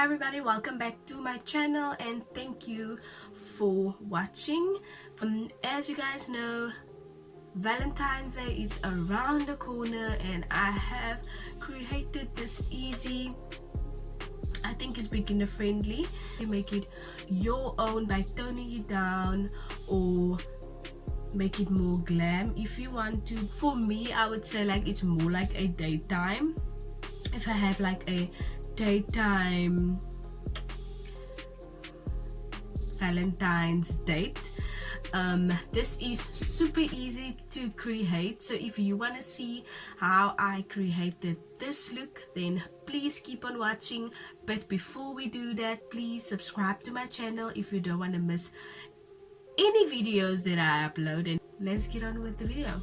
Hi everybody, welcome back to my channel and thank you for watching. As you guys know, Valentine's Day is around the corner and I have created this easy, I think it's beginner friendly. You make it your own by toning it down or make it more glam if you want to. For me, I would say like it's more like a daytime. If I have like a daytime Valentine's date, this is super easy to create. So if you want to see how I created this look, then please keep on watching. But before we do that, please subscribe to my channel if you don't want to miss any videos that I upload. And let's get on with the video.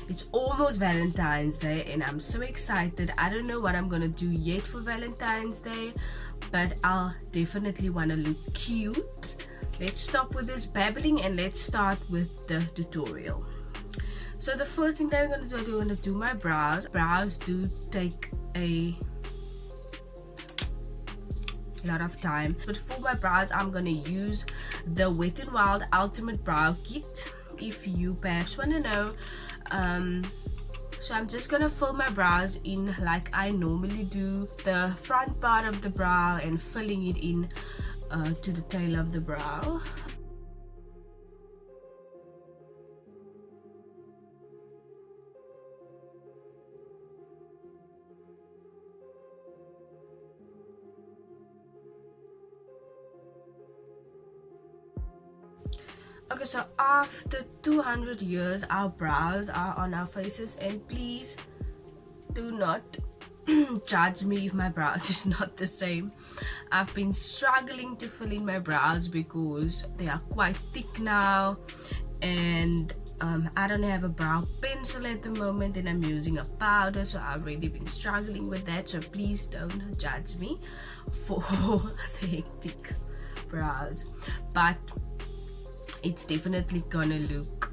It's almost Valentine's Day and I'm so excited. I don't know what I'm gonna do yet for Valentine's Day, but I'll definitely want to look cute. Let's stop with this babbling and let's start with the tutorial. So the first thing that I'm gonna do, I'm gonna do my brows. Brows do take a lot of time, but for my brows I'm gonna use the WetnWild Ultimate Brow Kit, if you perhaps want to know. So I'm just gonna fill my brows in like I normally do, the front part of the brow and filling it in to the tail of the brow. Okay, so after 200 years our brows are on our faces, and please do not judge me if my brows is not the same. I've been struggling to fill in my brows because they are quite thick now, and I don't have a brow pencil at the moment and I'm using a powder, so I've really been struggling with that. So please don't judge me for the hectic brows, but it's definitely gonna look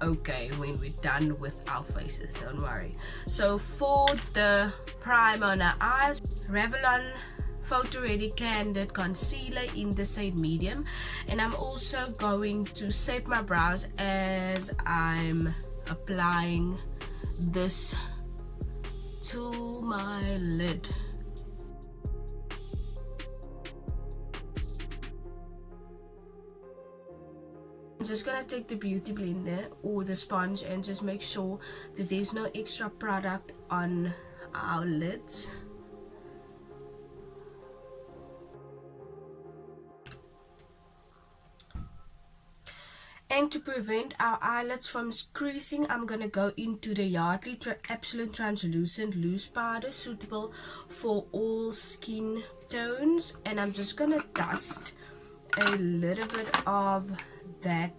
okay when we're done with our faces, don't worry. So for the primer on our eyes, Revlon Photoready Candid Concealer in the shade medium, and I'm also going to shape my brows as I'm applying this to my lid. I'm just gonna take the beauty blender or the sponge and just make sure that there's no extra product on our lids. And to prevent our eyelids from creasing, I'm gonna go into the Yardley Absolute Translucent Loose Powder, suitable for all skin tones, and I'm just gonna dust a little bit of that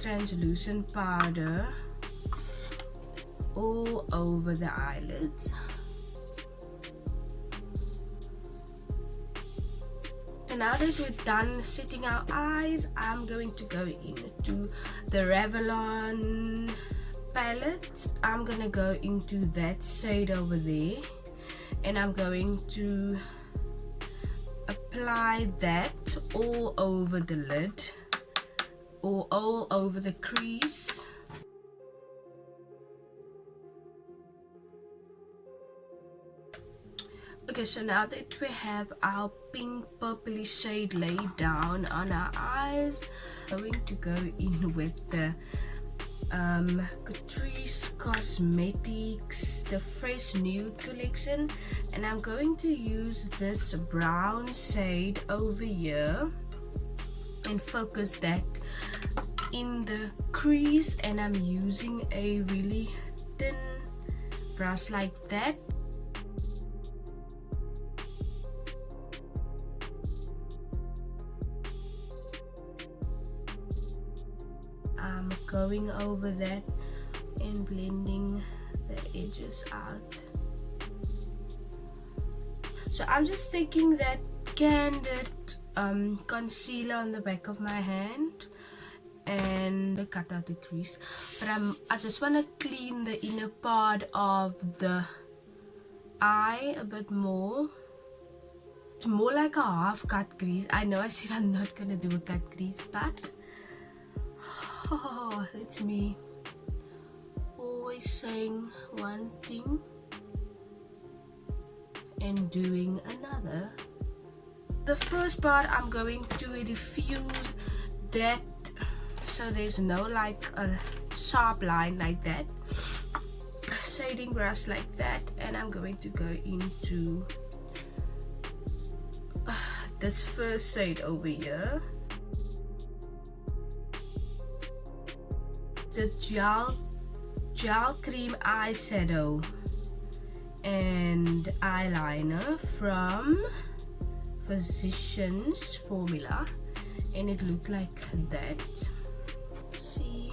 translucent powder all over the eyelids. So now that we're done setting our eyes, I'm going to go into the Revlon palette. I'm gonna go into that shade over there and I'm going to apply that all over the lid or all over the crease. Okay, so now that we have our pink purpley shade laid down on our eyes, I'm going to go in with the Catrice Cosmetics, the Fresh Nude collection, and I'm going to use this brown shade over here and focus that in the crease, and I'm using a really thin brush like that. I'm going over that and blending the edges out. So I'm just taking that Candid concealer on the back of my hand and cut out the crease, but I just want to clean the inner part of the eye a bit more. It's more like a half cut crease. I know I said I'm not gonna do a cut crease, but oh, it's me always saying one thing and doing another. The first part I'm going to diffuse that so there's no like a sharp line like that. Shading brush like that, and I'm going to go into this first shade over here, the gel cream eyeshadow and eyeliner from Physicians Formula, and it looked like that. See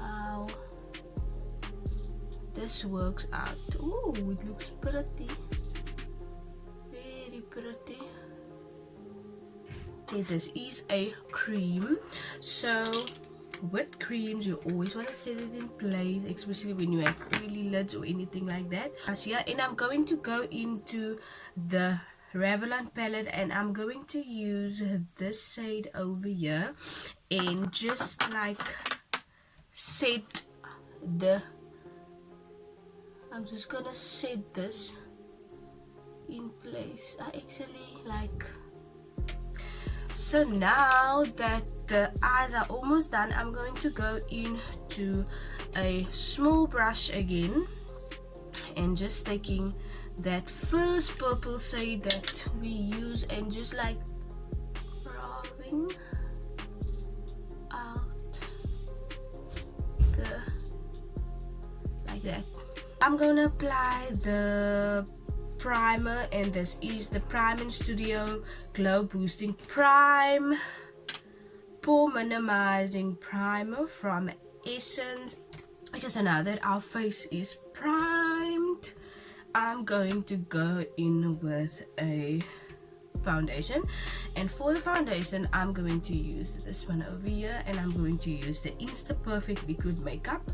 how this works out. Oh, it looks pretty, very pretty. Okay, this is a cream, so with creams you always want to set it in place, especially when you have oily lids or anything like that. Yeah, and I'm going to go into the Revlon palette, and I'm going to use this shade over here and just like set the, I'm just gonna set this in place. I actually like, so now that the eyes are almost done, I'm going to go into a small brush again and just taking that first purple shade that we use and just like rubbing out the, like that. I'm gonna apply the primer, and this is the Prime Studio Glow Boosting Prime Pore Minimizing Primer from Essence. Because now that our face is primed, I'm going to go in with a foundation, and for the foundation I'm going to use this one over here, and I'm going to use the Insta Perfect Liquid Makeup.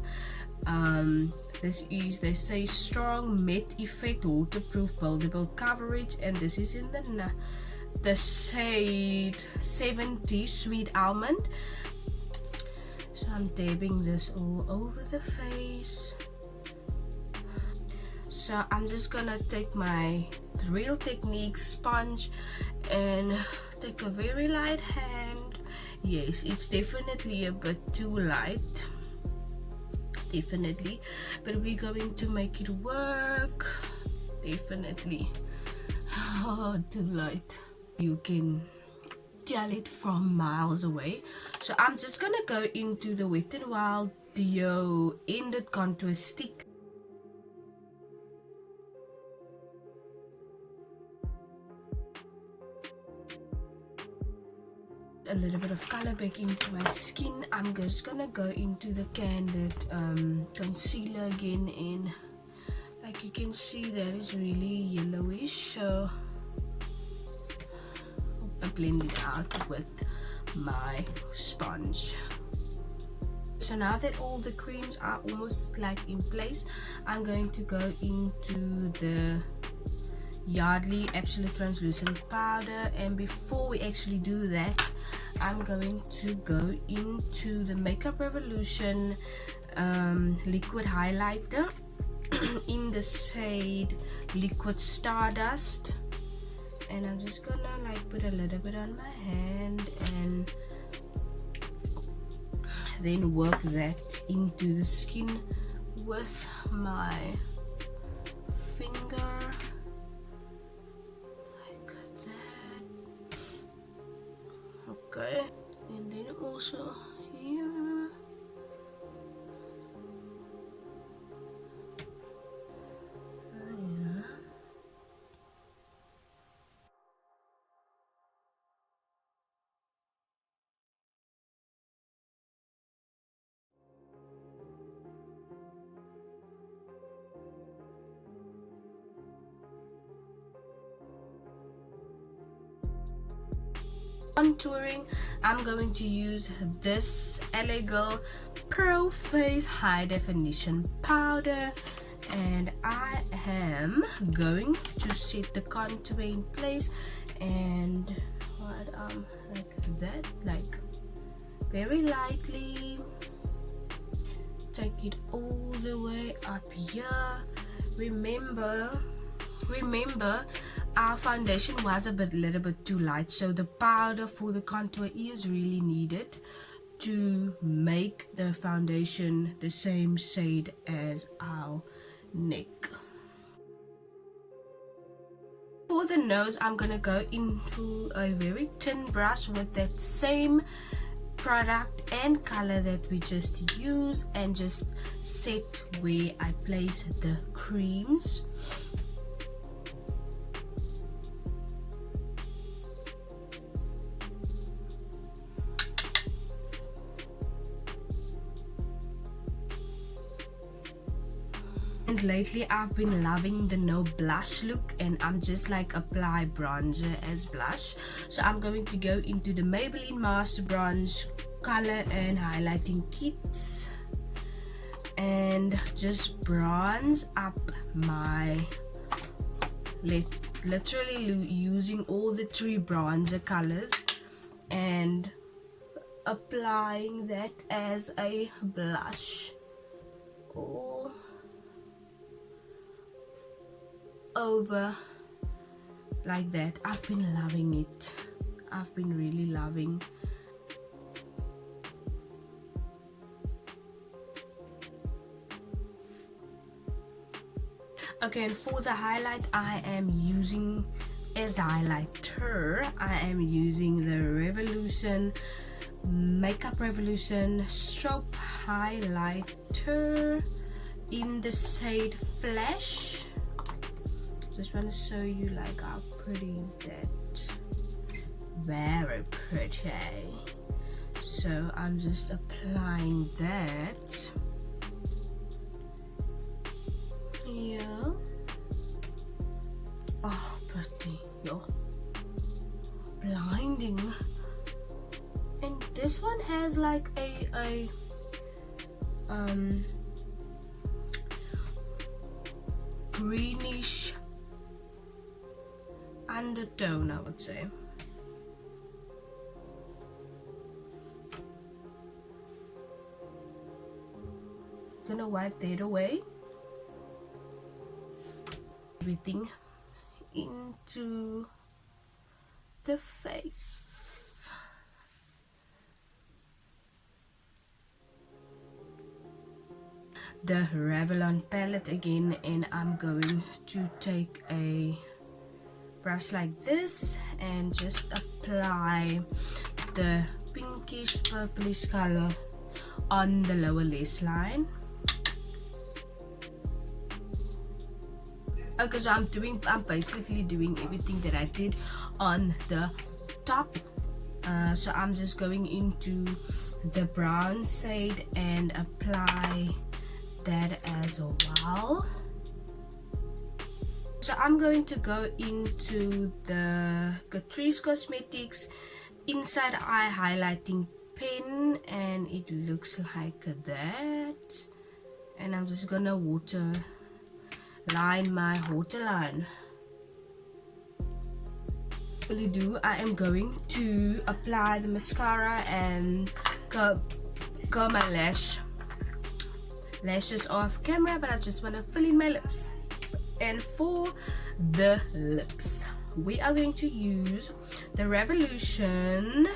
This is, they say, strong matte effect, waterproof, buildable coverage, and this is in the shade 70 Sweet Almond. So I'm dabbing this all over the face. So I'm just gonna take my Real Technique sponge and take a very light hand. Yes, it's definitely a bit too light, definitely, but we're going to make it work. Definitely. Oh, too light, you can tell it from miles away. So I'm just gonna go into the WetnWild Dio Ended Contour Stick. A little bit of color back into my skin. I'm just gonna go into the Candid concealer again, and like you can see that is really yellowish, so I blend it out with my sponge. So now that all the creams are almost like in place, I'm going to go into the Yardley Absolute Translucent Powder, and before we actually do that, I'm going to go into the Makeup Revolution liquid highlighter in the shade Liquid Stardust, and I'm just gonna like put a little bit on my hand and then work that into the skin with my finger. Okay, and then also here. Yeah. Contouring, I'm going to use this PRO.face High Definition Powder, and I am going to set the contour in place, and what like that, like very lightly take it all the way up here. Remember our foundation was a little bit too light, so the powder for the contour is really needed to make the foundation the same shade as our neck. For the nose, I'm gonna go into a very thin brush with that same product and color that we just used, and just set where I place the creams. And lately I've been loving the no blush look, and I'm just like apply bronzer as blush. So I'm going to go into the Maybelline Master bronze color and highlighting kits, and just bronze up my literally using all the 3 bronzer colors and applying that as a blush or over like that. I've been loving it. I've been really loving. Okay, and for the highlight, I am using as the highlighter, I am using the Makeup Revolution strobe highlighter in the shade Flash. Just want to show you like how pretty is that. Very pretty. So I'm just applying that here. Oh, pretty, yo, blinding. And this one has like a greenish undertone, I would say. Gonna wipe that away. Everything into the face. The Revlon palette again, and I'm going to take a brush like this and just apply the pinkish purplish color on the lower lash line. Okay, so I'm basically doing everything that I did on the top. So I'm just going into the brown shade and apply that as well. So I'm going to go into the Catrice Cosmetics inside eye highlighting pen, and it looks like that. And I'm just gonna waterline my waterline. I am going to apply the mascara and curl my lashes off camera, but I just want to fill in my lips. And for the lips, we are going to use the Revolution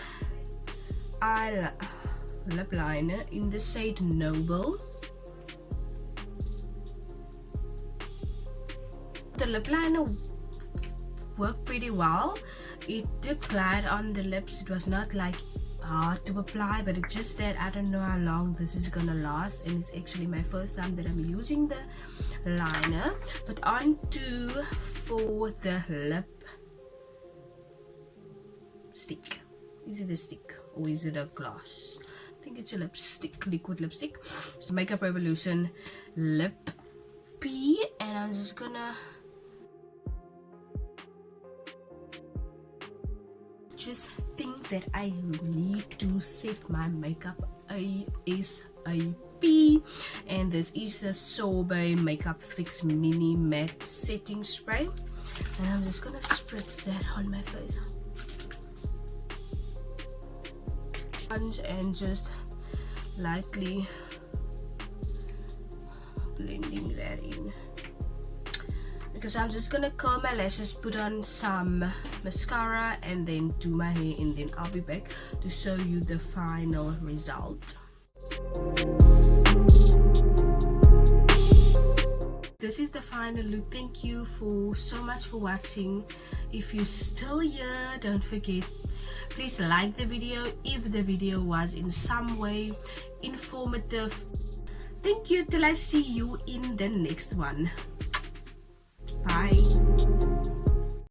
lip liner in the shade Noble. The lip liner worked pretty well. It did glide on the lips. It was not like hard to apply, but it's just that I don't know how long this is gonna last, and it's actually my first time that I'm using the liner. But on to for the lip stick. Is it a stick or is it a gloss? I think it's a lipstick, liquid lipstick. So Makeup Revolution Lip P, and I'm just gonna think that I need to set my makeup ASAP. And this is a Sorbet Makeup Fix Mini Matte Setting Spray, and I'm just gonna spritz that on my face and just lightly blending that in, because I'm just gonna curl my lashes, put on some mascara, and then do my hair, and then I'll be back to show you the final result. This is the final look. Thank you so much for watching. If you're still here, don't forget, please like the video if the video was in some way informative. Thank you, till I see you in the next one. Bye.